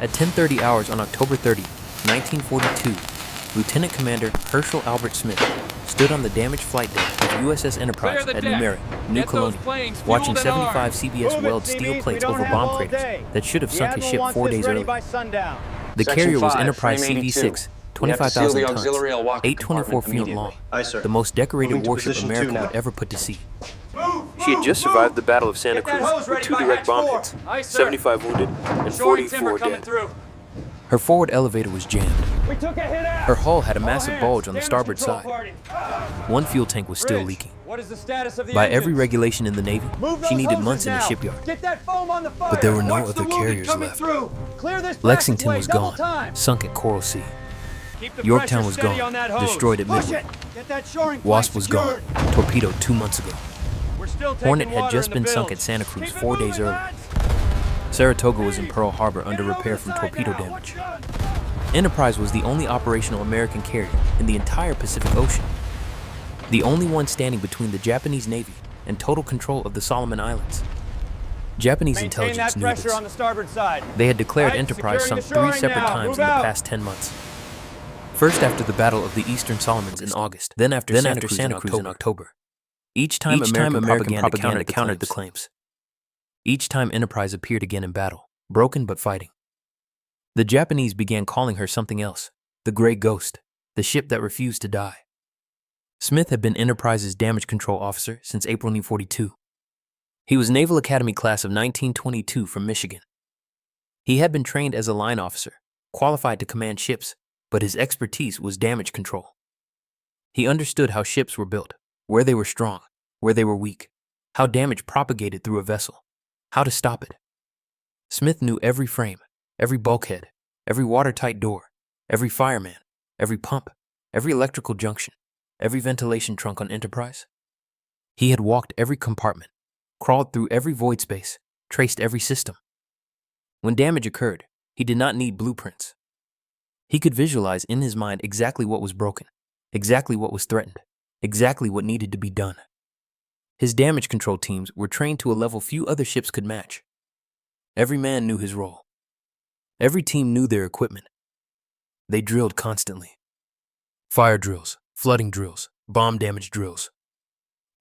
At 10:30 hours on October 30, 1942, Lieutenant Commander Herschel Smith stood on the damaged flight deck of USS Enterprise at Numeri, New Caledonia, watching 75 CBS weld steel plates over bomb craters that should have sunk his ship 4 days earlier. The carrier was Enterprise CV6, 25,000 tons, 824 feet long, the most decorated warship America would ever put to sea. She had just survived the Battle of Santa Cruz with 2 direct bomb hits, 75 wounded, and 44 dead. Her forward elevator was jammed. Her hull had a massive bulge on the starboard side. One fuel tank was still leaking. By every regulation in the Navy, she needed months in the shipyard. But there were no other carriers left. Lexington was gone, sunk at Coral Sea. Yorktown was gone, destroyed at Midway. Wasp was gone, torpedoed 2 months ago. Hornet had just been sunk at Santa Cruz 4 days earlier. Saratoga was in Pearl Harbor under repair from torpedo damage. Enterprise was the only operational American carrier in the entire Pacific Ocean. The only one standing between the Japanese Navy and total control of the Solomon Islands. Japanese intelligence knew this. They had declared Enterprise sunk 3 separate times in the past 10 months. First after the Battle of the Eastern Solomons in August, then after Santa Cruz in October. Each time American propaganda countered the claims. Each time Enterprise appeared again in battle, broken but fighting. The Japanese began calling her something else, the Gray Ghost, the ship that refused to die. Smith had been Enterprise's damage control officer since April 1942. He was Naval Academy class of 1922 from Michigan. He had been trained as a line officer, qualified to command ships, but his expertise was damage control. He understood how ships were built, where they were strong, where they were weak, how damage propagated through a vessel, how to stop it. Smith knew every frame, every bulkhead, every watertight door, every fireman, every pump, every electrical junction, every ventilation trunk on Enterprise. He had walked every compartment, crawled through every void space, traced every system. When damage occurred, he did not need blueprints. He could visualize in his mind exactly what was broken, exactly what was threatened, exactly what needed to be done. His damage control teams were trained to a level few other ships could match. Every man knew his role. Every team knew their equipment. They drilled constantly. Fire drills, flooding drills, bomb damage drills.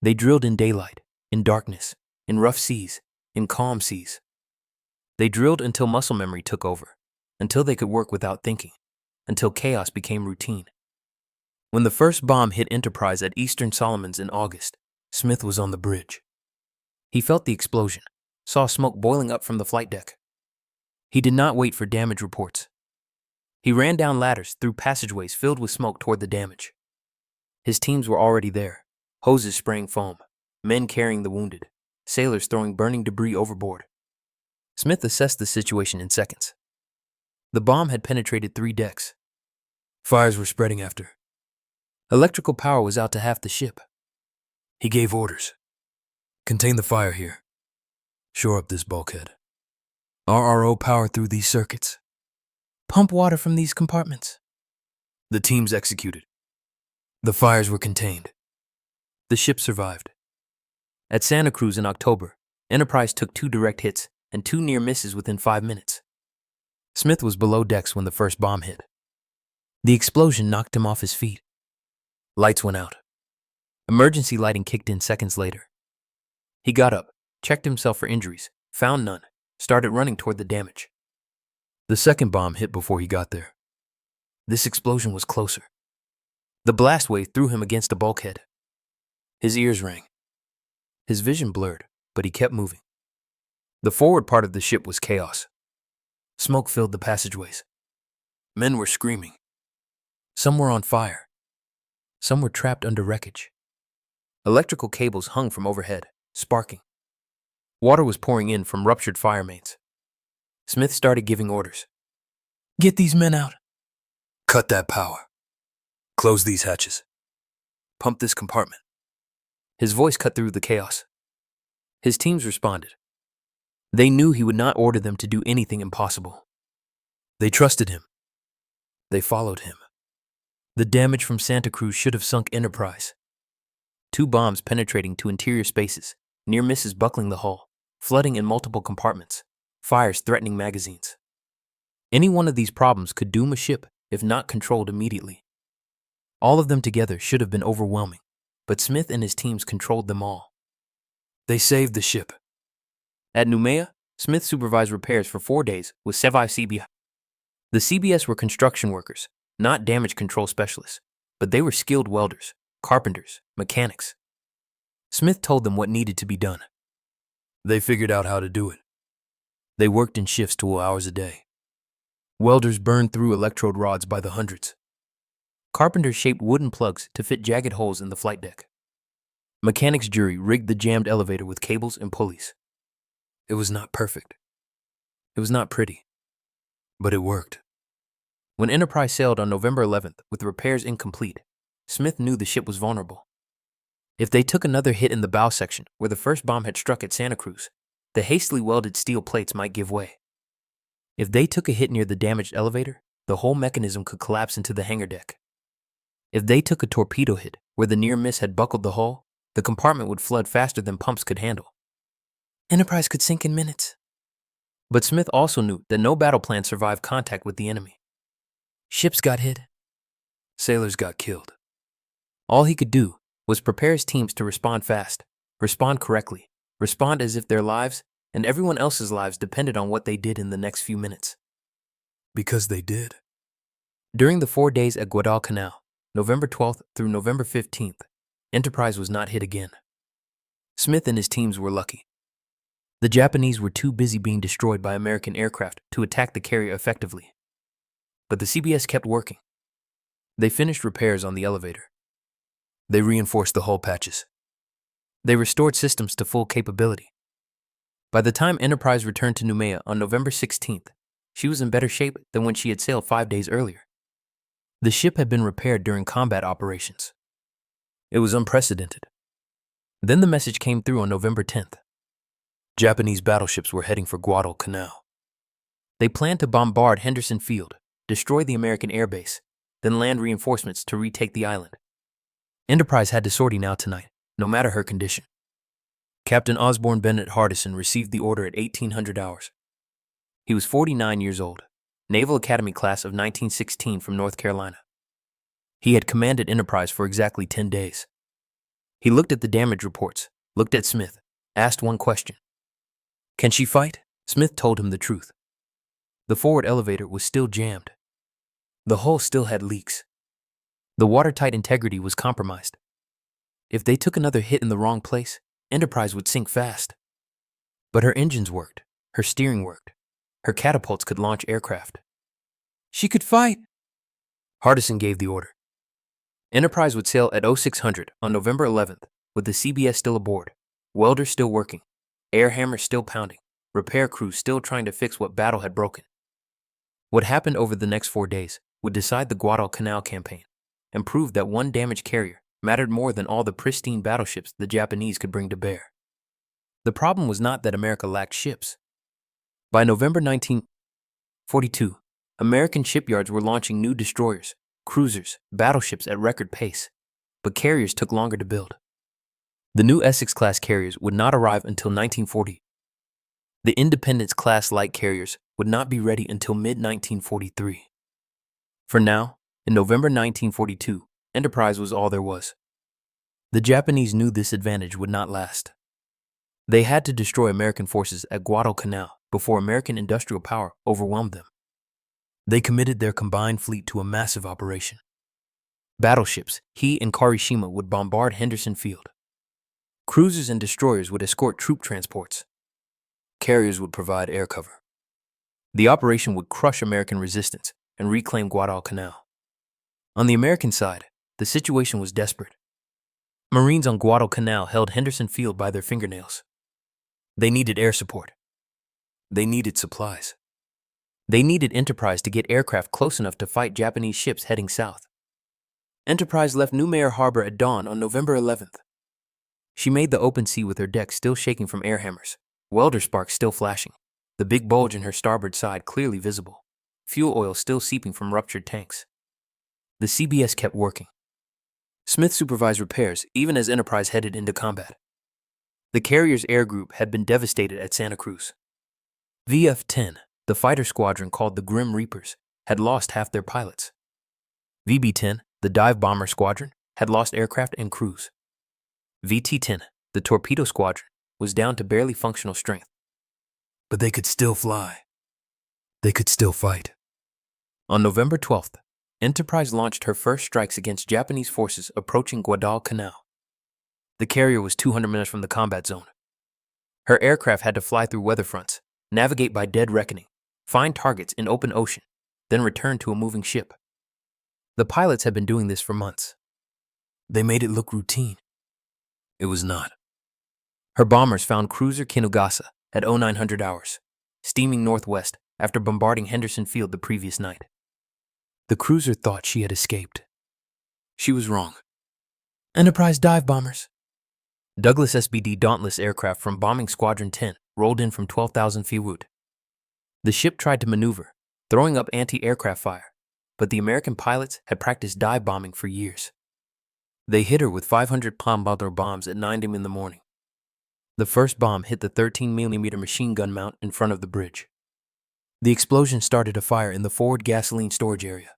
They drilled in daylight, in darkness, in rough seas, in calm seas. They drilled until muscle memory took over, until they could work without thinking, until chaos became routine. When the first bomb hit Enterprise at Eastern Solomons in August, Smith was on the bridge. He felt the explosion, saw smoke boiling up from the flight deck. He did not wait for damage reports. He ran down ladders through passageways filled with smoke toward the damage. His teams were already there, hoses spraying foam, men carrying the wounded, sailors throwing burning debris overboard. Smith assessed the situation in seconds. The bomb had penetrated 3 decks. Fires were spreading after. Electrical power was out to half the ship. He gave orders. Contain the fire here. Shore up this bulkhead. RRO power through these circuits. Pump water from these compartments. The teams executed. The fires were contained. The ship survived. At Santa Cruz in October, Enterprise took 2 direct hits and 2 near misses within 5 minutes. Smith was below decks when the first bomb hit. The explosion knocked him off his feet. Lights went out. Emergency lighting kicked in seconds later. He got up, checked himself for injuries, found none, started running toward the damage. The second bomb hit before he got there. This explosion was closer. The blast wave threw him against a bulkhead. His ears rang. His vision blurred, but he kept moving. The forward part of the ship was chaos. Smoke filled the passageways. Men were screaming. Some were on fire. Some were trapped under wreckage. Electrical cables hung from overhead, sparking. Water was pouring in from ruptured fire mains. Smith started giving orders. Get these men out. Cut that power. Close these hatches. Pump this compartment. His voice cut through the chaos. His teams responded. They knew he would not order them to do anything impossible. They trusted him. They followed him. The damage from Santa Cruz should have sunk Enterprise. 2 bombs penetrating to interior spaces, near misses buckling the hull, flooding in multiple compartments, fires threatening magazines. Any one of these problems could doom a ship if not controlled immediately. All of them together should have been overwhelming, but Smith and his teams controlled them all. They saved the ship. At Noumea, Smith supervised repairs for 4 days with CBS. The CBS were construction workers, not damage control specialists, but they were skilled welders, carpenters, mechanics. Smith told them what needed to be done. They figured out how to do it. They worked in shifts 12 hours a day. Welders burned through electrode rods by the hundreds. Carpenters shaped wooden plugs to fit jagged holes in the flight deck. Mechanics' jury rigged the jammed elevator with cables and pulleys. It was not perfect. It was not pretty. But it worked. When Enterprise sailed on November 11th with repairs incomplete, Smith knew the ship was vulnerable. If they took another hit in the bow section where the first bomb had struck at Santa Cruz, the hastily welded steel plates might give way. If they took a hit near the damaged elevator, the whole mechanism could collapse into the hangar deck. If they took a torpedo hit where the near miss had buckled the hull, the compartment would flood faster than pumps could handle. Enterprise could sink in minutes. But Smith also knew that no battle plan survived contact with the enemy. Ships got hit. Sailors got killed. All he could do was prepare his teams to respond fast, respond correctly, respond as if their lives and everyone else's lives depended on what they did in the next few minutes. Because they did. During the 4 days at Guadalcanal, November 12th through November 15th, Enterprise was not hit again. Smith and his teams were lucky. The Japanese were too busy being destroyed by American aircraft to attack the carrier effectively. But the CBS kept working. They finished repairs on the elevator. They reinforced the hull patches. They restored systems to full capability. By the time Enterprise returned to Noumea on November 16th, she was in better shape than when she had sailed 5 days earlier. The ship had been repaired during combat operations. It was unprecedented. Then the message came through on November 10th. Japanese battleships were heading for Guadalcanal. They planned to bombard Henderson Field, destroy the American airbase, then land reinforcements to retake the island. Enterprise had to sortie now tonight, no matter her condition. Captain Osborne Hardison received the order at 1800 hours. He was 49 years old, Naval Academy class of 1916 from North Carolina. He had commanded Enterprise for exactly 10 days. He looked at the damage reports, looked at Smith, asked one question. Can she fight? Smith told him the truth. The forward elevator was still jammed. The hull still had leaks. The watertight integrity was compromised. If they took another hit in the wrong place, Enterprise would sink fast. But her engines worked, her steering worked, her catapults could launch aircraft. She could fight. Hardison gave the order. Enterprise would sail at 0600 on November 11th, with the CBS still aboard, welders still working, air hammers still pounding, repair crews still trying to fix what battle had broken. What happened over the next 4 days would decide the Guadalcanal campaign and prove that one damaged carrier mattered more than all the pristine battleships the Japanese could bring to bear. The problem was not that America lacked ships. By November 1942, American shipyards were launching new destroyers, cruisers, battleships at record pace, but carriers took longer to build. The new Essex-class carriers would not arrive until 1940. The Independence-class light carriers would not be ready until mid-1943. For now, in November 1942, Enterprise was all there was. The Japanese knew this advantage would not last. They had to destroy American forces at Guadalcanal before American industrial power overwhelmed them. They committed their combined fleet to a massive operation. Battleships, He and Karishima, would bombard Henderson Field. Cruisers and destroyers would escort troop transports. Carriers would provide air cover. The operation would crush American resistance and reclaim Guadalcanal. On the American side, the situation was desperate. Marines on Guadalcanal held Henderson Field by their fingernails. They needed air support. They needed supplies. They needed Enterprise to get aircraft close enough to fight Japanese ships heading south. Enterprise left Noumea Harbor at dawn on November 11th. She made the open sea with her deck still shaking from air hammers, welder sparks still flashing, the big bulge in her starboard side clearly visible, fuel oil still seeping from ruptured tanks. The CBS kept working. Smith supervised repairs even as Enterprise headed into combat. The carrier's air group had been devastated at Santa Cruz. VF-10, The fighter squadron called the Grim Reapers had lost half their pilots. VB-10, the dive bomber squadron, had lost aircraft and crews. VT-10, the torpedo squadron, was down to barely functional strength. But they could still fly. They could still fight. On November 12th, Enterprise launched her first strikes against Japanese forces approaching Guadalcanal. The carrier was 200 minutes from the combat zone. Her aircraft had to fly through weather fronts, navigate by dead reckoning, find targets in open ocean, then return to a moving ship. The pilots had been doing this for months. They made it look routine. It was not. Her bombers found cruiser Kinugasa at 0900 hours, steaming northwest after bombarding Henderson Field the previous night. The cruiser thought she had escaped. She was wrong. Enterprise dive bombers. Douglas SBD Dauntless aircraft from Bombing Squadron 10 rolled in from 12,000 feet. The ship tried to maneuver, throwing up anti-aircraft fire, but the American pilots had practiced dive bombing for years. They hit her with 500-pound bombs at 9 a.m. in the morning. The first bomb hit the 13mm machine gun mount in front of the bridge. The explosion started a fire in the forward gasoline storage area.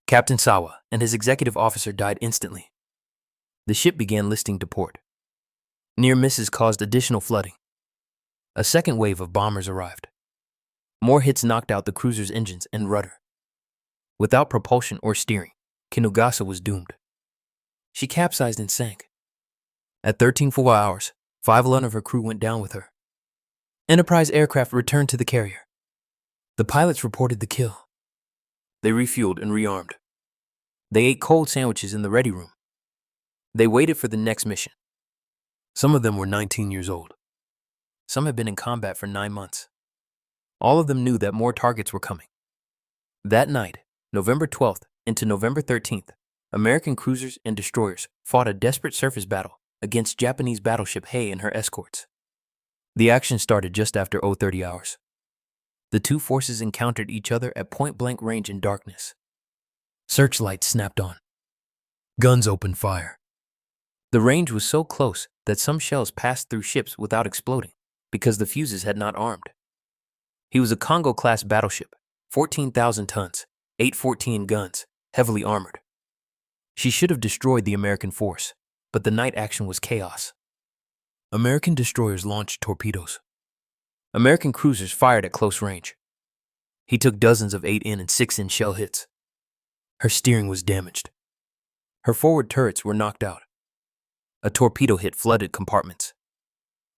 Captain Sawa and his executive officer died instantly. The ship began listing to port. Near misses caused additional flooding. A second wave of bombers arrived. More hits knocked out the cruiser's engines and rudder. Without propulsion or steering, Kinugasa was doomed. She capsized and sank. At 13 full hours, 511 of her crew went down with her. Enterprise aircraft returned to the carrier. The pilots reported the kill. They refueled and rearmed. They ate cold sandwiches in the ready room. They waited for the next mission. Some of them were 19 years old. Some had been in combat for 9 months. All of them knew that more targets were coming. That night, November 12th into November 13th, American cruisers and destroyers fought a desperate surface battle against Japanese battleship Hei and her escorts. The action started just after 0:30 hours. The two forces encountered each other at point-blank range in darkness. Searchlights snapped on. Guns opened fire. The range was so close that some shells passed through ships without exploding because the fuses had not armed. He was a Congo-class battleship, 14,000 tons, 814 guns, heavily armored. She should have destroyed the American force, but the night action was chaos. American destroyers launched torpedoes. American cruisers fired at close range. He took dozens of 8-in and 6-in shell hits. Her steering was damaged. Her forward turrets were knocked out. A torpedo hit flooded compartments.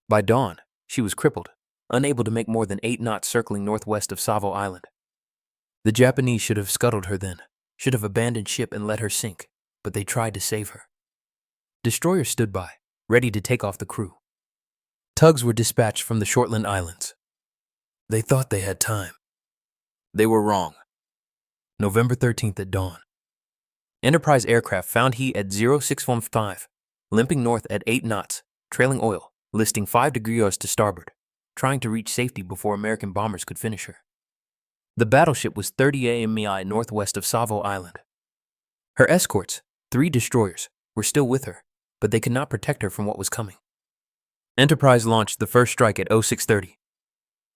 By dawn, she was crippled, unable to make more than 8 knots circling northwest of Savo Island. The Japanese should have scuttled her then, should have abandoned ship and let her sink, but they tried to save her. Destroyers stood by, ready to take off the crew. Tugs were dispatched from the Shortland Islands. They thought they had time. They were wrong. November 13th at dawn. Enterprise aircraft found he at 0615, limping north at 8 knots, trailing oil, listing 5 degrees to starboard, trying to reach safety before American bombers could finish her. The battleship was 30 AMI northwest of Savo Island. Her escorts, 3 destroyers, were still with her, but they could not protect her from what was coming. Enterprise launched the first strike at 0630.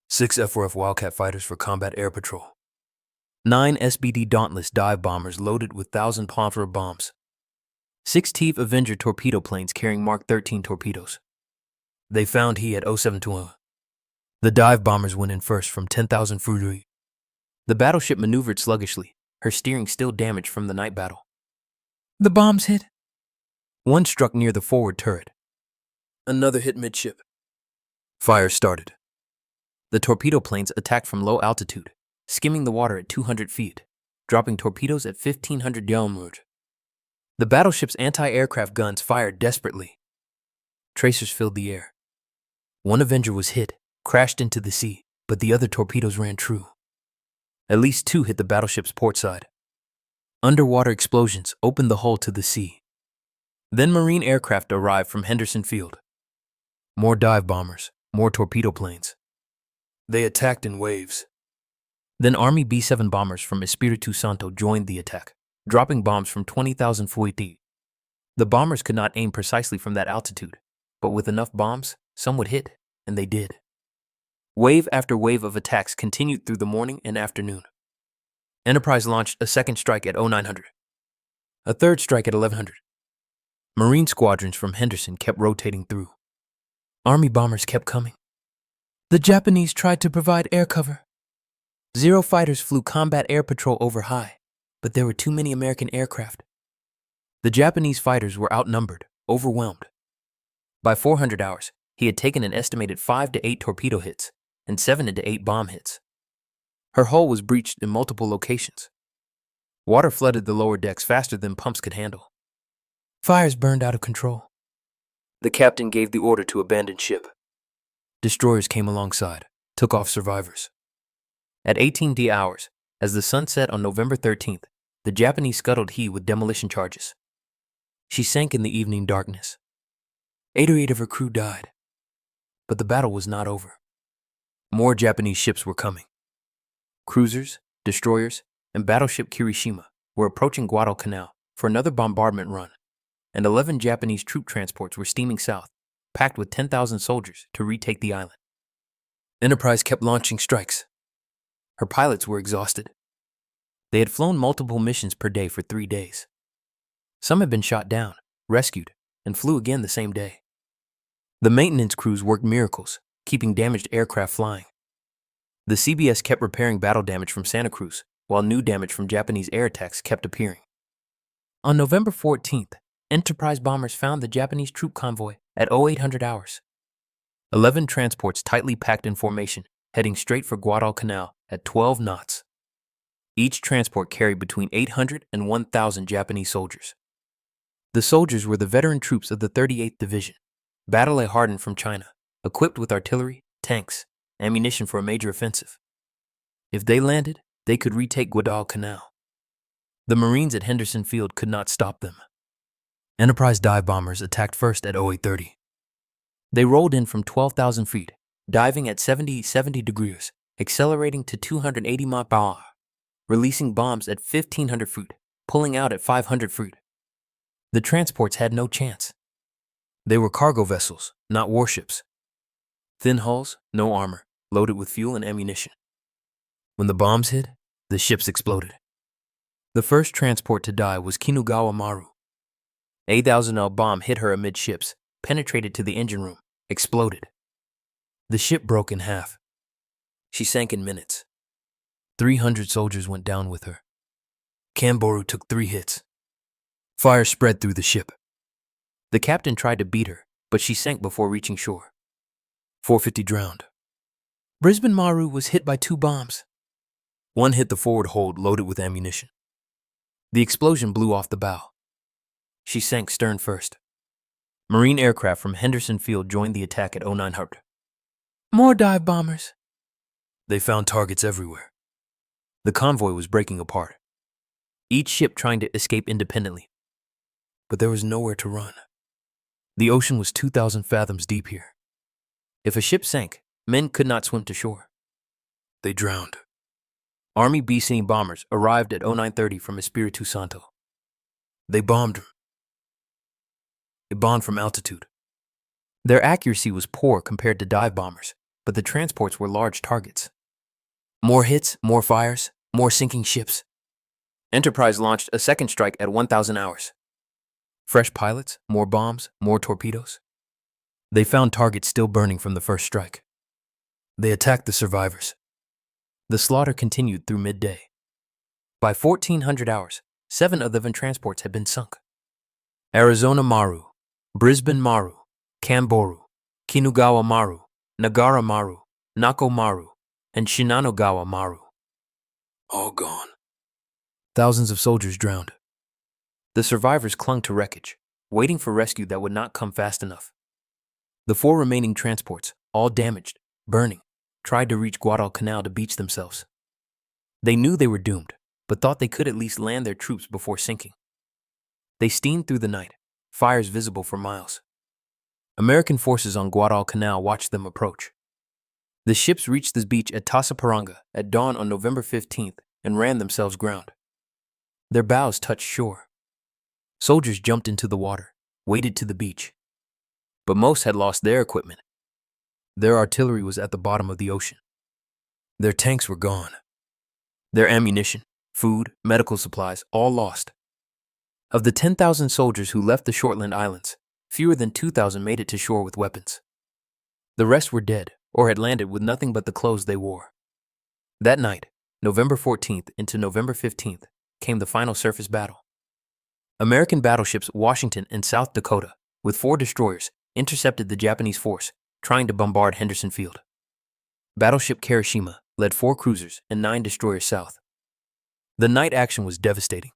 6 F4F Wildcat fighters for combat air patrol. 9 SBD Dauntless dive bombers loaded with 1,000-pound bombs. 6 Teve Avenger torpedo planes carrying Mark 13 torpedoes. They found he at 0721. The dive bombers went in first from 10,000 feet. The battleship maneuvered sluggishly, her steering still damaged from the night battle. The bombs hit. One struck near the forward turret. Another hit midship. Fire started. The torpedo planes attacked from low altitude, skimming the water at 200 feet, dropping torpedoes at 1,500 yards. The battleship's anti-aircraft guns fired desperately. Tracers filled the air. One Avenger was hit, crashed into the sea, but the other torpedoes ran true. At least 2 hit the battleship's port side. Underwater explosions opened the hull to the sea. Then Marine aircraft arrived from Henderson Field. More dive bombers, more torpedo planes. They attacked in waves. Then Army B-7 bombers from Espiritu Santo joined the attack, dropping bombs from 20,000 feet. The bombers could not aim precisely from that altitude, but with enough bombs, some would hit, and they did. Wave after wave of attacks continued through the morning and afternoon. Enterprise launched a second strike at 0900, a third strike at 1100. Marine squadrons from Henderson kept rotating through. Army bombers kept coming. The Japanese tried to provide air cover. Zero fighters flew combat air patrol over high, but there were too many American aircraft. The Japanese fighters were outnumbered, overwhelmed. By 400 hours, he had taken an estimated 5 to 8 torpedo hits and 7 to 8 bomb hits. Her hull was breached in multiple locations. Water flooded the lower decks faster than pumps could handle. Fires burned out of control. The captain gave the order to abandon ship. Destroyers came alongside, took off survivors. At 18D hours, as the sun set on November 13th, the Japanese scuttled he with demolition charges. She sank in the evening darkness. 8 or 8 of her crew died. But the battle was not over. More Japanese ships were coming. Cruisers, destroyers, and battleship Kirishima were approaching Guadalcanal for another bombardment run, and 11 Japanese troop transports were steaming south, packed with 10,000 soldiers to retake the island. Enterprise kept launching strikes. Her pilots were exhausted. They had flown multiple missions per day for 3 days. Some had been shot down, rescued, and flew again the same day. The maintenance crews worked miracles, keeping damaged aircraft flying. The CBS kept repairing battle damage from Santa Cruz, while new damage from Japanese air attacks kept appearing. On November 14th, Enterprise bombers found the Japanese troop convoy at 0800 hours. 11 transports tightly packed in formation, heading straight for Guadalcanal at 12 knots. Each transport carried between 800 and 1,000 Japanese soldiers. The soldiers were the veteran troops of the 38th Division, battle-hardened from China, equipped with artillery, tanks, ammunition for a major offensive. If they landed, they could retake Guadalcanal. The Marines at Henderson Field could not stop them. Enterprise dive bombers attacked first at 0830. They rolled in from 12,000 feet, diving at 70 degrees, accelerating to 280 mph, releasing bombs at 1,500 feet, pulling out at 500 feet. The transports had no chance. They were cargo vessels, not warships. Thin hulls, no armor, loaded with fuel and ammunition. When the bombs hit, the ships exploded. The first transport to die was Kinugawa Maru. A 1,000L bomb hit her amidships, penetrated to the engine room, exploded. The ship broke in half. She sank in minutes. 300 soldiers went down with her. Kamboru took 3 hits. Fire spread through the ship. The captain tried to beat her, but she sank before reaching shore. 450 drowned. Brisbane Maru was hit by 2 bombs. One hit the forward hold loaded with ammunition. The explosion blew off the bow. She sank stern first. Marine aircraft from Henderson Field joined the attack at 0900. More dive bombers. They found targets everywhere. The convoy was breaking apart, each ship trying to escape independently. But there was nowhere to run. The ocean was 2,000 fathoms deep here. If a ship sank, men could not swim to shore. They drowned. Army B-16 bombers arrived at 0930 from Espiritu Santo. They bombed from altitude. Their accuracy was poor compared to dive bombers, but the transports were large targets. More hits, more fires, more sinking ships. Enterprise launched a second strike at 1,000 hours. Fresh pilots, more bombs, more torpedoes. They found targets still burning from the first strike. They attacked the survivors. The slaughter continued through midday. By 1400 hours, 7 of the 11 transports had been sunk. Arizona Maru, Brisbane Maru, Kamboru, Kinugawa Maru, Nagara Maru, Nako Maru, and Shinanogawa Maru. All gone. Thousands of soldiers drowned. The survivors clung to wreckage, waiting for rescue that would not come fast enough. The 4 remaining transports, all damaged, burning, tried to reach Guadalcanal to beach themselves. They knew they were doomed, but thought they could at least land their troops before sinking. They steamed through the night, fires visible for miles. American forces on Guadalcanal watched them approach. The ships reached the beach at Tasaparanga at dawn on November 15th and ran themselves ground. Their bows touched shore. Soldiers jumped into the water, waded to the beach. But most had lost their equipment. Their artillery was at the bottom of the ocean. Their tanks were gone. Their ammunition, food, medical supplies, all lost. Of the 10,000 soldiers who left the Shortland Islands, fewer than 2,000 made it to shore with weapons. The rest were dead or had landed with nothing but the clothes they wore. That night, November 14th into November 15th, came the final surface battle. American battleships Washington and South Dakota, with 4 destroyers, intercepted the Japanese force trying to bombard Henderson Field. Battleship Kirishima led 4 cruisers and 9 destroyers south. The night action was devastating.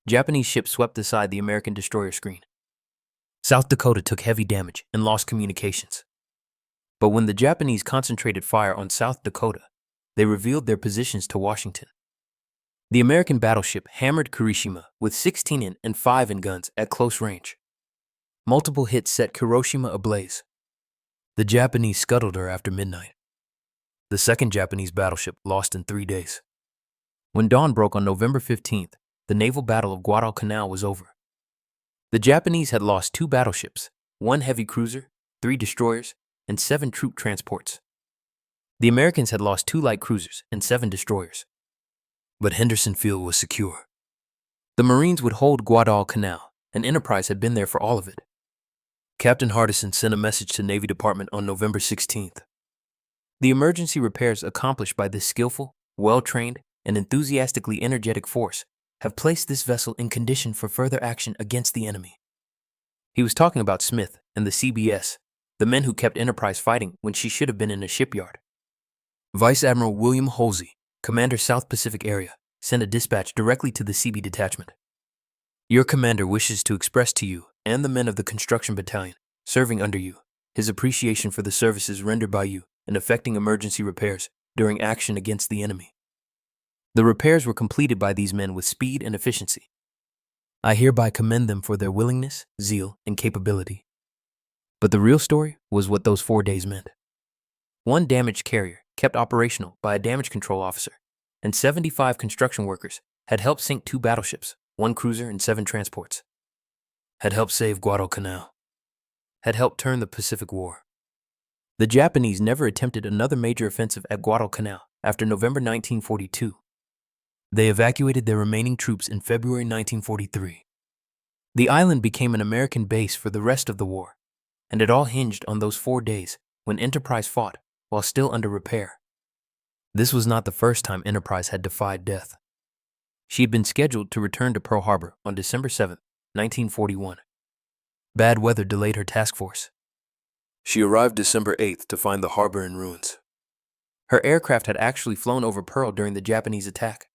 Japanese ships swept aside the American destroyer screen. South Dakota took heavy damage and lost communications. But when the Japanese concentrated fire on South Dakota, they revealed their positions to Washington. The American battleship hammered Kirishima with 16 and 5 guns at close range. Multiple hits set Hiroshima ablaze. The Japanese scuttled her after midnight. The second Japanese battleship lost in 3 days. When dawn broke on November 15th, the Naval Battle of Guadalcanal was over. The Japanese had lost 2 battleships, 1 heavy cruiser, 3 destroyers, and 7 troop transports. The Americans had lost 2 light cruisers and 7 destroyers. But Henderson Field was secure. The Marines would hold Guadalcanal, and Enterprise had been there for all of it. Captain Hardison sent a message to Navy Department on November 16th. The emergency repairs accomplished by this skillful, well-trained, and enthusiastically energetic force have placed this vessel in condition for further action against the enemy. He was talking about Smith and the CBS, the men who kept Enterprise fighting when she should have been in a shipyard. Vice Admiral William Halsey, Commander South Pacific Area, sent a dispatch directly to the CB detachment. Your commander wishes to express to you and the men of the construction battalion serving under you his appreciation for the services rendered by you in effecting emergency repairs during action against the enemy. The repairs were completed by these men with speed and efficiency. I hereby commend them for their willingness, zeal, and capability. But the real story was what those 4 days meant. 1 damaged carrier, kept operational by a damage control officer, and 75 construction workers had helped sink 2 battleships, 1 cruiser and 7 transports. Had helped save Guadalcanal. Had helped turn the Pacific War. The Japanese never attempted another major offensive at Guadalcanal after November 1942. They evacuated their remaining troops in February 1943. The island became an American base for the rest of the war, and it all hinged on those 4 days when Enterprise fought while still under repair. This was not the first time Enterprise had defied death. She had been scheduled to return to Pearl Harbor on December 7, 1941. Bad weather delayed her task force. She arrived December 8th to find the harbor in ruins. Her aircraft had actually flown over Pearl during the Japanese attack.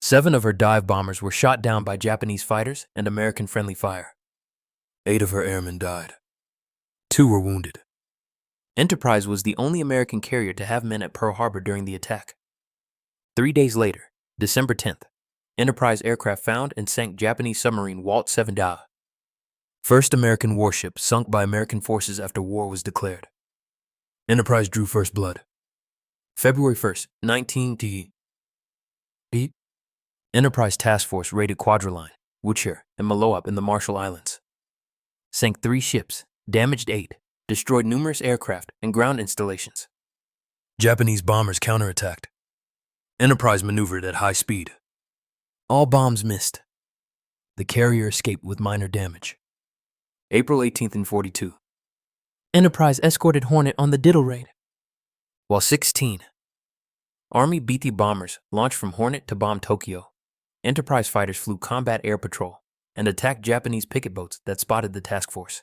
7 of her dive bombers were shot down by Japanese fighters and American friendly fire. 8 of her airmen died. 2 were wounded. Enterprise was the only American carrier to have men at Pearl Harbor during the attack. 3 days later, December 10th, Enterprise aircraft found and sank Japanese submarine Walt 7 Da. First American warship sunk by American forces after war was declared. Enterprise drew first blood. February 1st, 19 Enterprise Task Force raided Kwajalein, Wuchir, and Maloab in the Marshall Islands. Sank 3 ships, damaged 8, destroyed numerous aircraft and ground installations. Japanese bombers counterattacked. Enterprise maneuvered at high speed. All bombs missed. The carrier escaped with minor damage. April 18th and 42. Enterprise escorted Hornet on the Diddle raid. While 16 Army BT bombers launched from Hornet to bomb Tokyo, Enterprise fighters flew combat air patrol and attacked Japanese picket boats that spotted the task force.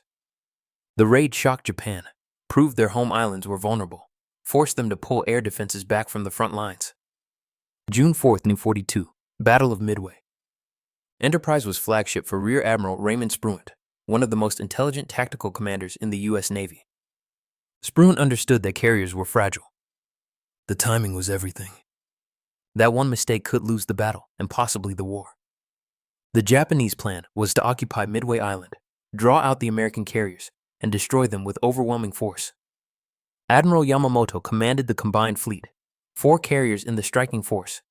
The raid shocked Japan, proved their home islands were vulnerable, forced them to pull air defenses back from the front lines. June 4th, 1942, Battle of Midway. Enterprise was flagship for Rear Admiral Raymond Spruant, one of the most intelligent tactical commanders in the U.S. Navy. Spruant understood that carriers were fragile. The timing was everything. That one mistake could lose the battle and possibly the war. The Japanese plan was to occupy Midway Island, draw out the American carriers, and destroy them with overwhelming force. Admiral Yamamoto commanded the combined fleet, 4 carriers in the striking force,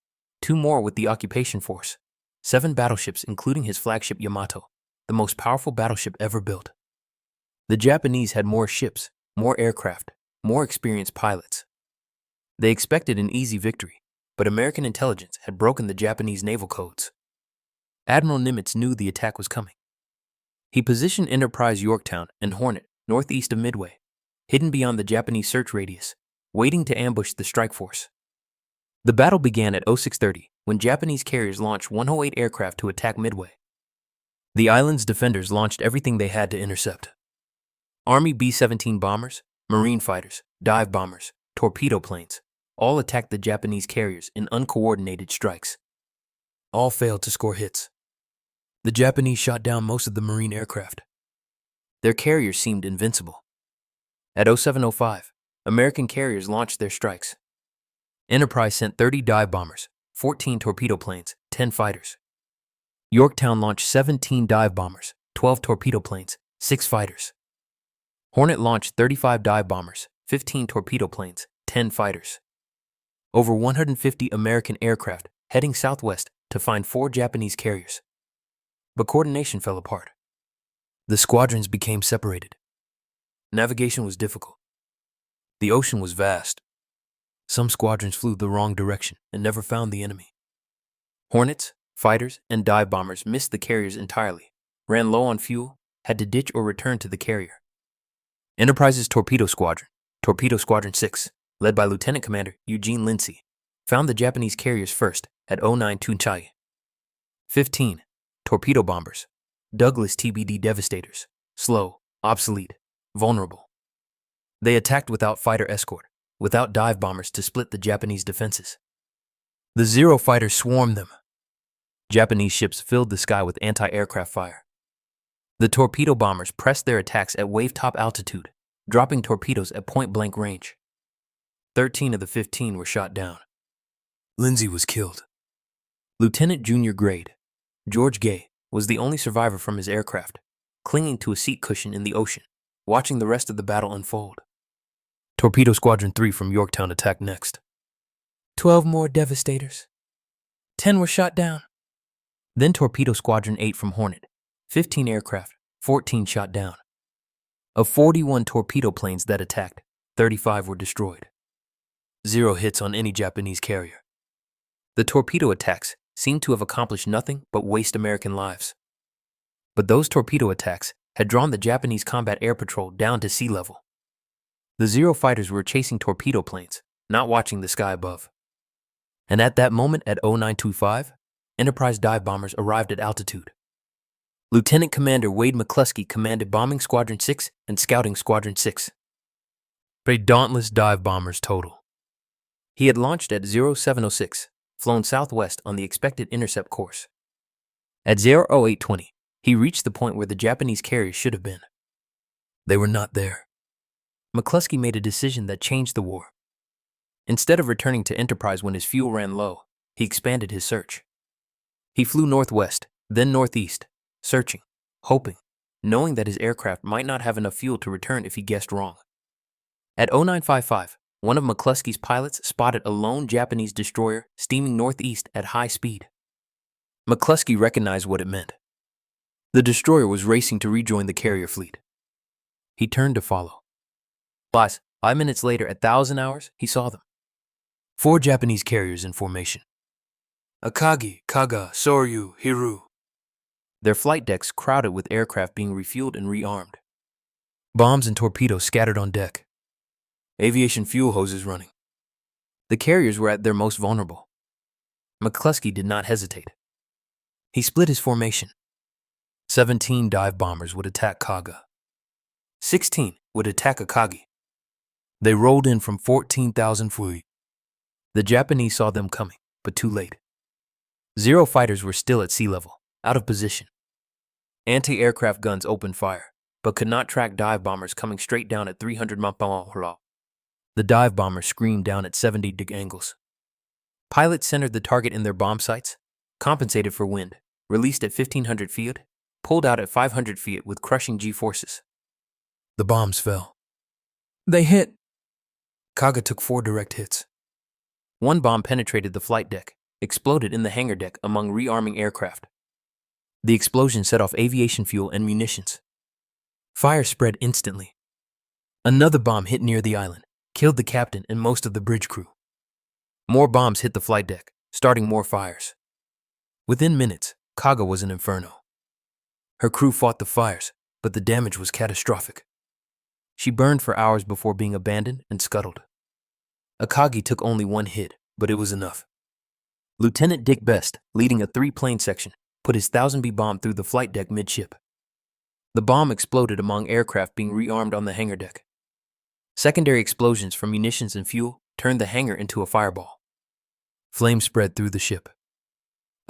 2 more with the occupation force, 7 battleships including his flagship Yamato, the most powerful battleship ever built. The Japanese had more ships, more aircraft, more experienced pilots. They expected an easy victory, but American intelligence had broken the Japanese naval codes. Admiral Nimitz knew the attack was coming. He positioned Enterprise Yorktown and Hornet northeast of Midway, hidden beyond the Japanese search radius, waiting to ambush the strike force. The battle began at 0630 when Japanese carriers launched 108 aircraft to attack Midway. The island's defenders launched everything they had to intercept. Army B-17 bombers, marine fighters, dive bombers, torpedo planes, all attacked the Japanese carriers in uncoordinated strikes. All failed to score hits. The Japanese shot down most of the marine aircraft. Their carriers seemed invincible. At 0705, American carriers launched their strikes. Enterprise sent 30 dive bombers, 14 torpedo planes, 10 fighters. Yorktown launched 17 dive bombers, 12 torpedo planes, 6 fighters. Hornet launched 35 dive bombers, 15 torpedo planes, 10 fighters. Over 150 American aircraft heading southwest to find 4 Japanese carriers. But coordination fell apart. The squadrons became separated. Navigation was difficult. The ocean was vast. Some squadrons flew the wrong direction and never found the enemy. Hornets, fighters, and dive bombers missed the carriers entirely, ran low on fuel, had to ditch or return to the carrier. Enterprise's Torpedo Squadron 6, led by Lieutenant Commander Eugene Lindsay, found the Japanese carriers first at 09 Tunchai. 15. Torpedo bombers, Douglas TBD Devastators, slow, obsolete, vulnerable. They attacked without fighter escort, without dive bombers to split the Japanese defenses. The Zero fighters swarmed them. Japanese ships filled the sky with anti-aircraft fire. The torpedo bombers pressed their attacks at wave-top altitude, dropping torpedoes at point-blank range. 13 of the 15 were shot down. Lindsay was killed. Lieutenant Junior Grade George Gay was the only survivor from his aircraft, clinging to a seat cushion in the ocean, watching the rest of the battle unfold. Torpedo Squadron 3 from Yorktown attacked next. 12 more Devastators. 10 were shot down. Then Torpedo Squadron 8 from Hornet. 15 aircraft, 14 shot down. Of 41 torpedo planes that attacked, 35 were destroyed. 0 hits on any Japanese carrier. The torpedo attacks seemed to have accomplished nothing but waste American lives. But those torpedo attacks had drawn the Japanese combat air patrol down to sea level. The Zero fighters were chasing torpedo planes, not watching the sky above. And at that moment at 0925, Enterprise dive bombers arrived at altitude. Lieutenant Commander Wade McClusky commanded Bombing Squadron 6 and Scouting Squadron 6. Dauntless dive bombers total. He had launched at 0706, flown southwest on the expected intercept course. At 0820, he reached the point where the Japanese carriers should have been. They were not there. McClusky made a decision that changed the war. Instead of returning to Enterprise when his fuel ran low, he expanded his search. He flew northwest, then northeast, searching, hoping, knowing that his aircraft might not have enough fuel to return if he guessed wrong. At 0955, one of McClusky's pilots spotted a lone Japanese destroyer steaming northeast at high speed. McClusky recognized what it meant. The destroyer was racing to rejoin the carrier fleet. He turned to follow. 5 minutes later, at 1000 hours, he saw them. 4 Japanese carriers in formation. Akagi, Kaga, Soryu, Hiru. Their flight decks crowded with aircraft being refueled and rearmed. Bombs and torpedoes scattered on deck. Aviation fuel hoses running. The carriers were at their most vulnerable. McClusky did not hesitate. He split his formation. 17 dive bombers would attack Kaga. 16 would attack Akagi. They rolled in from 14,000 feet. The Japanese saw them coming, but too late. 0 fighters were still at sea level, out of position. Anti-aircraft guns opened fire, but could not track dive bombers coming straight down at 300 mph. The dive bombers screamed down at 70° angles. Pilots centered the target in their bomb sights, compensated for wind, released at 1,500 feet, pulled out at 500 feet with crushing G-forces. The bombs fell. They hit. Kaga took 4 direct hits. 1 bomb penetrated the flight deck, exploded in the hangar deck among rearming aircraft. The explosion set off aviation fuel and munitions. Fire spread instantly. Another bomb hit near the island, killed the captain and most of the bridge crew. More bombs hit the flight deck, starting more fires. Within minutes, Kaga was an inferno. Her crew fought the fires, but the damage was catastrophic. She burned for hours before being abandoned and scuttled. Akagi took only one hit, but it was enough. Lieutenant Dick Best, leading a 3-plane section, put his 1000B bomb through the flight deck midship. The bomb exploded among aircraft being rearmed on the hangar deck. Secondary explosions from munitions and fuel turned the hangar into a fireball. Flames spread through the ship.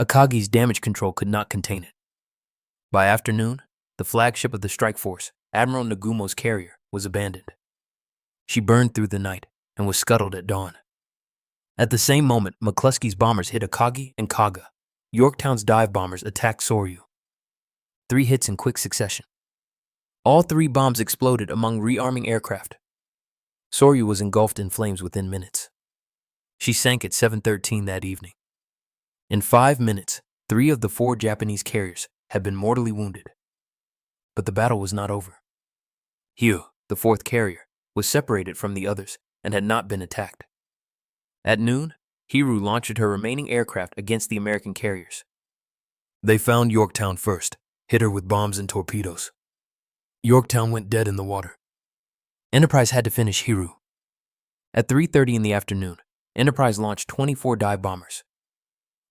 Akagi's damage control could not contain it. By afternoon, the flagship of the strike force, Admiral Nagumo's carrier, was abandoned. She burned through the night and was scuttled at dawn. At the same moment, McClusky's bombers hit Akagi and Kaga. Yorktown's dive bombers attacked Soryu. 3 hits in quick succession. All 3 bombs exploded among rearming aircraft. Soryu was engulfed in flames within minutes. She sank at 7:13 that evening. In 5 minutes, 3 of the 4 Japanese carriers had been mortally wounded. But the battle was not over. Hyo, the 4th carrier, was separated from the others and had not been attacked. At noon, Hiru launched her remaining aircraft against the American carriers. They found Yorktown first, hit her with bombs and torpedoes. Yorktown went dead in the water. Enterprise had to finish Hiru. At 3:30 in the afternoon, Enterprise launched 24 dive bombers.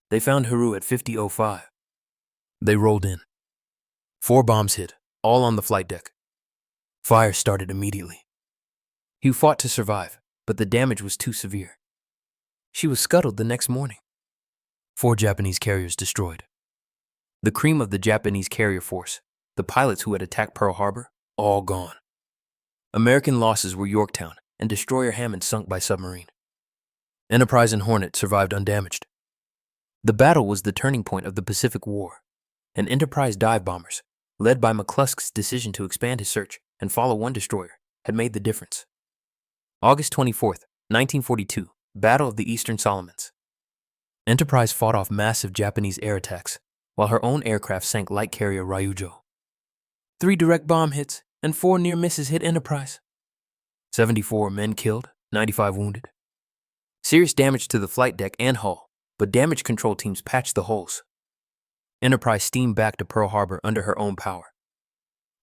They found Hiru at 50:05. They rolled in. 4 bombs hit, all on the flight deck. Fire started immediately. Hugh fought to survive, but the damage was too severe. She was scuttled the next morning. 4 Japanese carriers destroyed. The cream of the Japanese carrier force, the pilots who had attacked Pearl Harbor, all gone. American losses were Yorktown and destroyer Hammond sunk by submarine. Enterprise and Hornet survived undamaged. The battle was the turning point of the Pacific War, and Enterprise dive bombers, led by McCluskey's decision to expand his search and follow one destroyer, had made the difference. August 24th, 1942, Battle of the Eastern Solomons. Enterprise fought off massive Japanese air attacks, while her own aircraft sank light carrier Ryujo. 3 direct bomb hits and 4 near misses hit Enterprise. 74 men killed, 95 wounded. Serious damage to the flight deck and hull, but damage control teams patched the holes. Enterprise steamed back to Pearl Harbor under her own power.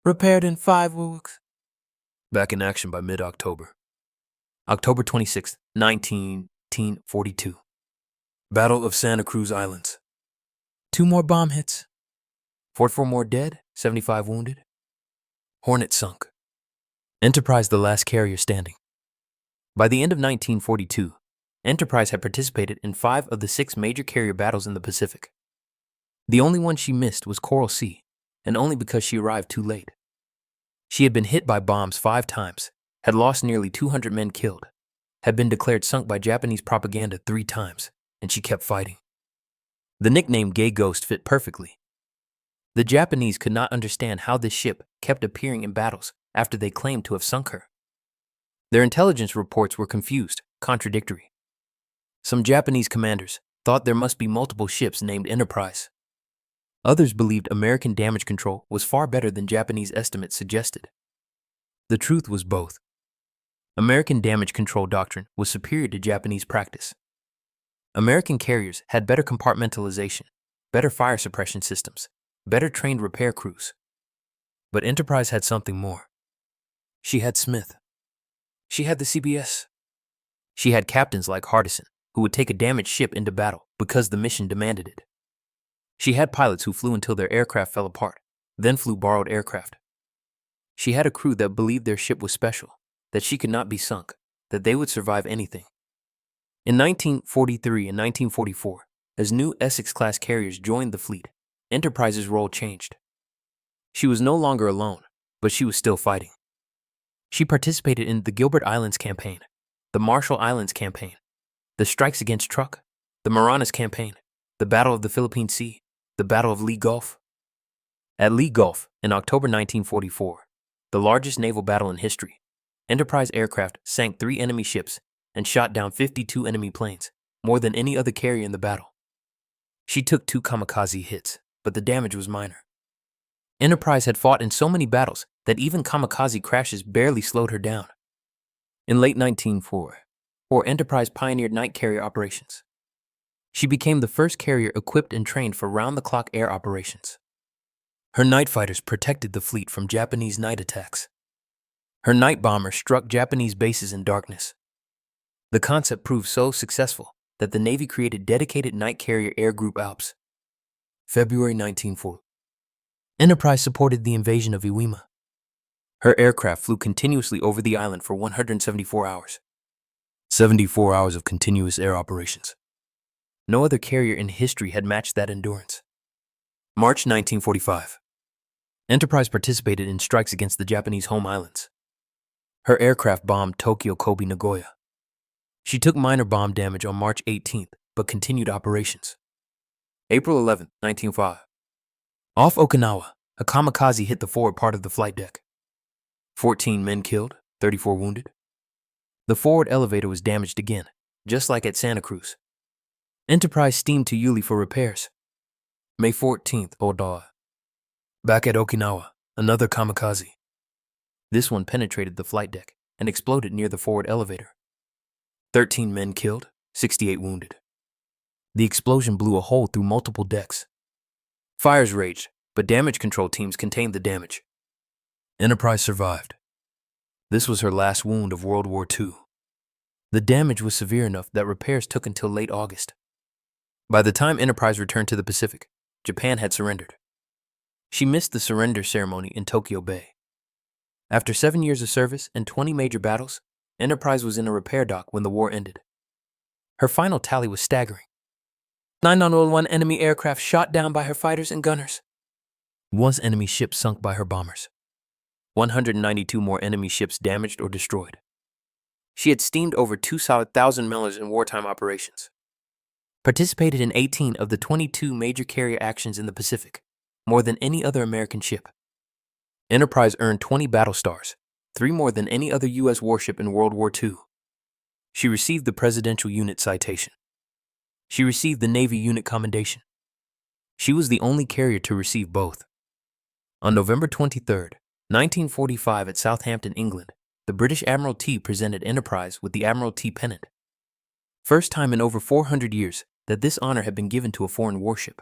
Repaired in 5 weeks. Back in action by mid-October. October 26, 1942. Battle of Santa Cruz Islands. 2 more bomb hits. 44 more dead, 75 wounded. Hornet sunk. Enterprise the last carrier standing. By the end of 1942, Enterprise had participated in 5 of the 6 major carrier battles in the Pacific. The only one she missed was Coral Sea, and only because she arrived too late. She had been hit by bombs 5 times, had lost nearly 200 men killed, had been declared sunk by Japanese propaganda 3 times, and she kept fighting. The nickname Gay Ghost fit perfectly. The Japanese could not understand how this ship kept appearing in battles after they claimed to have sunk her. Their intelligence reports were confused, contradictory. Some Japanese commanders thought there must be multiple ships named Enterprise. Others believed American damage control was far better than Japanese estimates suggested. The truth was both. American damage control doctrine was superior to Japanese practice. American carriers had better compartmentalization, better fire suppression systems, better trained repair crews. But Enterprise had something more. She had Smith. She had the CBS. She had captains like Hardison, who would take a damaged ship into battle because the mission demanded it. She had pilots who flew until their aircraft fell apart, then flew borrowed aircraft. She had a crew that believed their ship was special, that she could not be sunk, that they would survive anything. In 1943 and 1944, as new Essex-class carriers joined the fleet, Enterprise's role changed. She was no longer alone, but she was still fighting. She participated in the Gilbert Islands Campaign, the Marshall Islands Campaign, the Strikes Against Truk, the Marianas Campaign, the Battle of the Philippine Sea, the Battle of Leyte Gulf. At Leyte Gulf, in October 1944, the largest naval battle in history, Enterprise aircraft sank 3 enemy ships and shot down 52 enemy planes, more than any other carrier in the battle. She took 2 kamikaze hits, but the damage was minor. Enterprise had fought in so many battles that even kamikaze crashes barely slowed her down. In late 1904, Enterprise pioneered night carrier operations. She became the first carrier equipped and trained for round-the-clock air operations. Her night fighters protected the fleet from Japanese night attacks. Her night bombers struck Japanese bases in darkness. The concept proved so successful that the Navy created dedicated night carrier air group ALPS. February 1904. Enterprise supported the invasion of Iwo Jima. Her aircraft flew continuously over the island for 174 hours. 74 hours of continuous air operations. No other carrier in history had matched that endurance. March 1945. Enterprise participated in strikes against the Japanese home islands. Her aircraft bombed Tokyo, Kobe, Nagoya. She took minor bomb damage on March 18th, but continued operations. April 11, 1905. Off Okinawa, a kamikaze hit the forward part of the flight deck. 14 men killed, 34 wounded. The forward elevator was damaged again, just like at Santa Cruz. Enterprise steamed to Yuli for repairs. May 14th, Odawa. Back at Okinawa, another kamikaze. This one penetrated the flight deck and exploded near the forward elevator. 13 men killed, 68 wounded. The explosion blew a hole through multiple decks. Fires raged, but damage control teams contained the damage. Enterprise survived. This was her last wound of World War II. The damage was severe enough that repairs took until late August. By the time Enterprise returned to the Pacific, Japan had surrendered. She missed the surrender ceremony in Tokyo Bay. After 7 years of service and 20 major battles, Enterprise was in a repair dock when the war ended. Her final tally was staggering. 901 enemy aircraft shot down by her fighters and gunners. 1 enemy ship sunk by her bombers. 192 more enemy ships damaged or destroyed. She had steamed over 2,000 miles in wartime operations. Participated in 18 of the 22 major carrier actions in the Pacific, more than any other American ship. Enterprise earned 20 battle stars, 3 more than any other U.S. warship in World War II. She received the Presidential Unit Citation. She received the Navy Unit Commendation. She was the only carrier to receive both. On November 23, 1945 at Southampton, England, the British Admiralty presented Enterprise with the Admiralty Pennant. First time in over 400 years that this honor had been given to a foreign warship.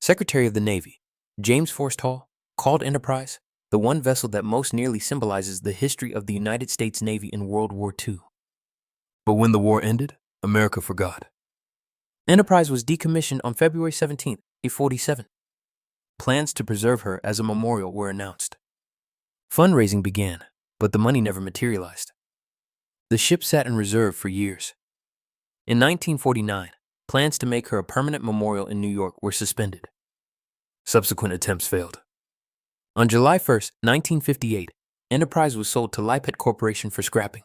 Secretary of the Navy, James Forstall, called Enterprise the one vessel that most nearly symbolizes the history of the United States Navy in World War II. But when the war ended, America forgot. Enterprise was decommissioned on February 17, 1847. Plans to preserve her as a memorial were announced. Fundraising began, but the money never materialized. The ship sat in reserve for years. In 1949, plans to make her a permanent memorial in New York were suspended. Subsequent attempts failed. On July 1, 1958, Enterprise was sold to Leyte Corporation for scrapping.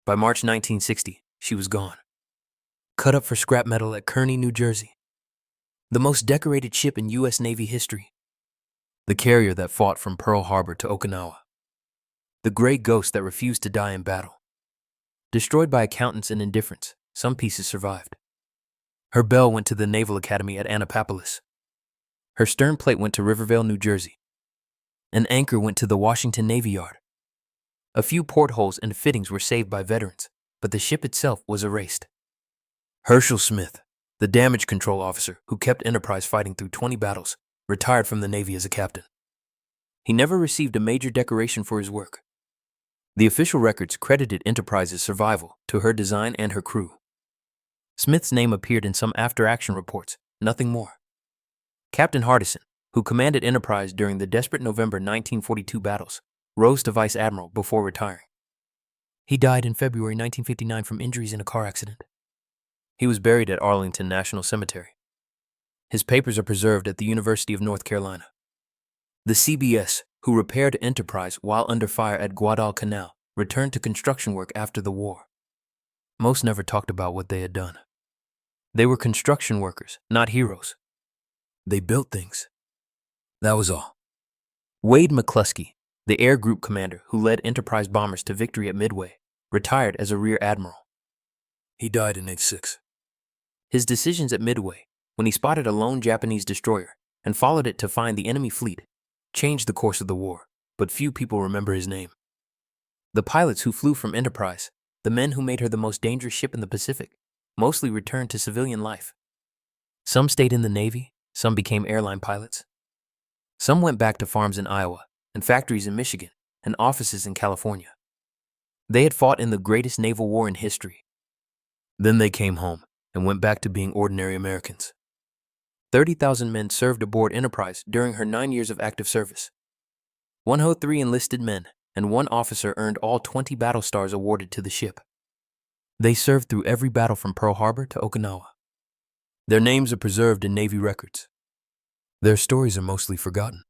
By March 1960, she was gone. Cut up for scrap metal at Kearney, New Jersey. The most decorated ship in U.S. Navy history. The carrier that fought from Pearl Harbor to Okinawa. The gray ghost that refused to die in battle. Destroyed by accountants and indifference, some pieces survived. Her bell went to the Naval Academy at Annapolis. Her stern plate went to Rivervale, New Jersey. An anchor went to the Washington Navy Yard. A few portholes and fittings were saved by veterans, but the ship itself was erased. Herschel Smith, the damage control officer who kept Enterprise fighting through 20 battles, retired from the Navy as a captain. He never received a major decoration for his work. The official records credited Enterprise's survival to her design and her crew. Smith's name appeared in some after-action reports, nothing more. Captain Hardison, who commanded Enterprise during the desperate November 1942 battles, rose to vice admiral before retiring. He died in February 1959 from injuries in a car accident. He was buried at Arlington National Cemetery. His papers are preserved at the University of North Carolina. The CBS, who repaired Enterprise while under fire at Guadalcanal, returned to construction work after the war. Most never talked about what they had done. They were construction workers, not heroes. They built things. That was all. Wade McClusky, the air group commander who led Enterprise bombers to victory at Midway, retired as a rear admiral. He died in '86. His decisions at Midway, when he spotted a lone Japanese destroyer and followed it to find the enemy fleet, changed the course of the war, but few people remember his name. The pilots who flew from Enterprise, the men who made her the most dangerous ship in the Pacific, mostly returned to civilian life. Some stayed in the Navy, some became airline pilots. Some went back to farms in Iowa, and factories in Michigan, and offices in California. They had fought in the greatest naval war in history. Then they came home and went back to being ordinary Americans. 30,000 men served aboard Enterprise during her 9 years of active service. 103 enlisted men and 1 officer earned all 20 battle stars awarded to the ship. They served through every battle from Pearl Harbor to Okinawa. Their names are preserved in Navy records. Their stories are mostly forgotten.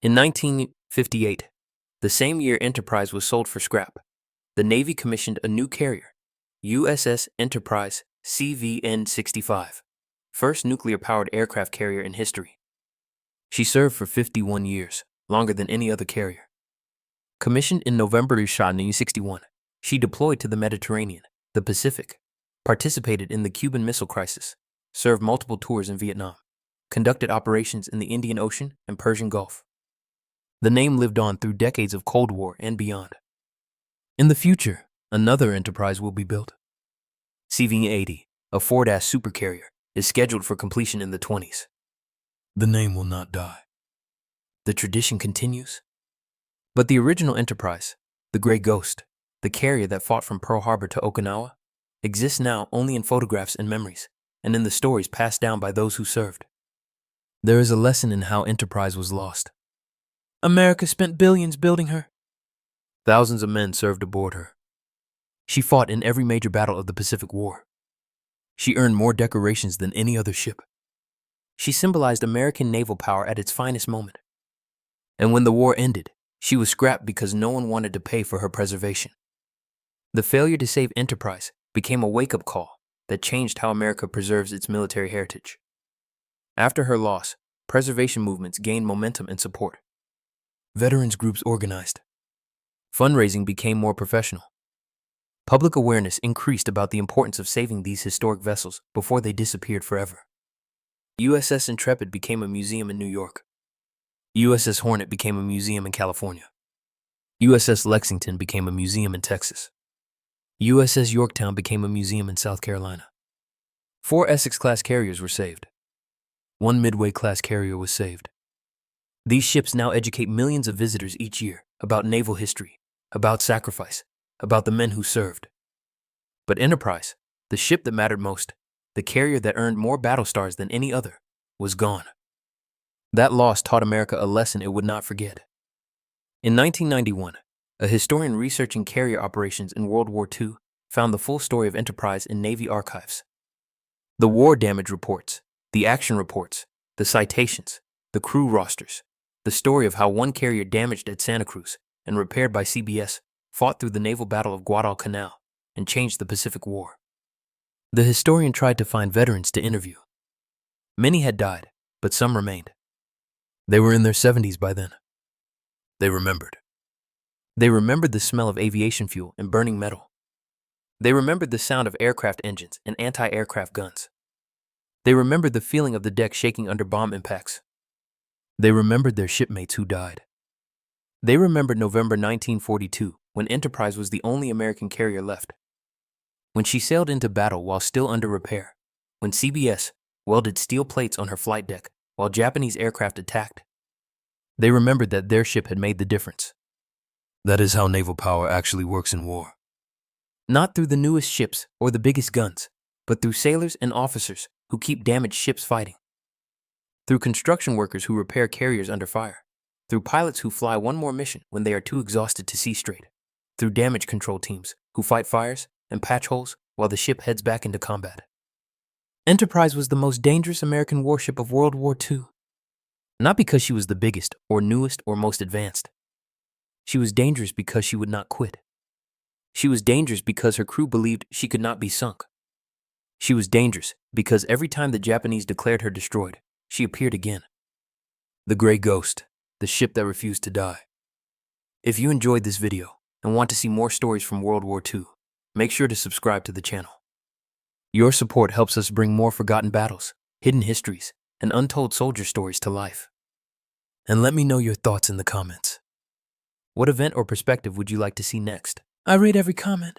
In 1958, the same year Enterprise was sold for scrap, the Navy commissioned a new carrier, USS Enterprise CV6, first nuclear-powered aircraft carrier in history. She served for 51 years, longer than any other carrier. Commissioned in November 1961, she deployed to the Mediterranean, the Pacific, participated in the Cuban Missile Crisis, served multiple tours in Vietnam, conducted operations in the Indian Ocean and Persian Gulf. The name lived on through decades of Cold War and beyond. In the future, another Enterprise will be built. CV-80, a Ford-ass supercarrier, is scheduled for completion in the 20s. The name will not die. The tradition continues. But the original Enterprise, the Gray Ghost, the carrier that fought from Pearl Harbor to Okinawa, exists now only in photographs and memories, and in the stories passed down by those who served. There is a lesson in how Enterprise was lost. America spent billions building her. Thousands of men served aboard her. She fought in every major battle of the Pacific War. She earned more decorations than any other ship. She symbolized American naval power at its finest moment. And when the war ended, she was scrapped because no one wanted to pay for her preservation. The failure to save Enterprise became a wake-up call that changed how America preserves its military heritage. After her loss, preservation movements gained momentum and support. Veterans groups organized. Fundraising became more professional. Public awareness increased about the importance of saving these historic vessels before they disappeared forever. USS Intrepid became a museum in New York. USS Hornet became a museum in California. USS Lexington became a museum in Texas. USS Yorktown became a museum in South Carolina. 4 Essex-class carriers were saved. 1 Midway-class carrier was saved. These ships now educate millions of visitors each year about naval history, about sacrifice, about the men who served. But Enterprise, the ship that mattered most, the carrier that earned more battle stars than any other, was gone. That loss taught America a lesson it would not forget. In 1991, a historian researching carrier operations in World War II found the full story of Enterprise in Navy archives. The war damage reports, the action reports, the citations, the crew rosters, the story of how one carrier damaged at Santa Cruz and repaired by CBS fought through the Naval Battle of Guadalcanal and changed the Pacific War. The historian tried to find veterans to interview. Many had died, but some remained. They were in their 70s by then. They remembered. They remembered the smell of aviation fuel and burning metal. They remembered the sound of aircraft engines and anti-aircraft guns. They remembered the feeling of the deck shaking under bomb impacts. They remembered their shipmates who died. They remembered November 1942, when Enterprise was the only American carrier left. When she sailed into battle while still under repair, when CBS welded steel plates on her flight deck while Japanese aircraft attacked. They remembered that their ship had made the difference. That is how naval power actually works in war. Not through the newest ships or the biggest guns, but through sailors and officers who keep damaged ships fighting. Through construction workers who repair carriers under fire. Through pilots who fly one more mission when they are too exhausted to see straight. Through damage control teams who fight fires and patch holes while the ship heads back into combat. Enterprise was the most dangerous American warship of World War II. Not because she was the biggest or newest or most advanced. She was dangerous because she would not quit. She was dangerous because her crew believed she could not be sunk. She was dangerous because every time the Japanese declared her destroyed, she appeared again. The Gray Ghost, the ship that refused to die. If you enjoyed this video and want to see more stories from World War II, make sure to subscribe to the channel. Your support helps us bring more forgotten battles, hidden histories, and untold soldier stories to life. And let me know your thoughts in the comments. What event or perspective would you like to see next? I read every comment.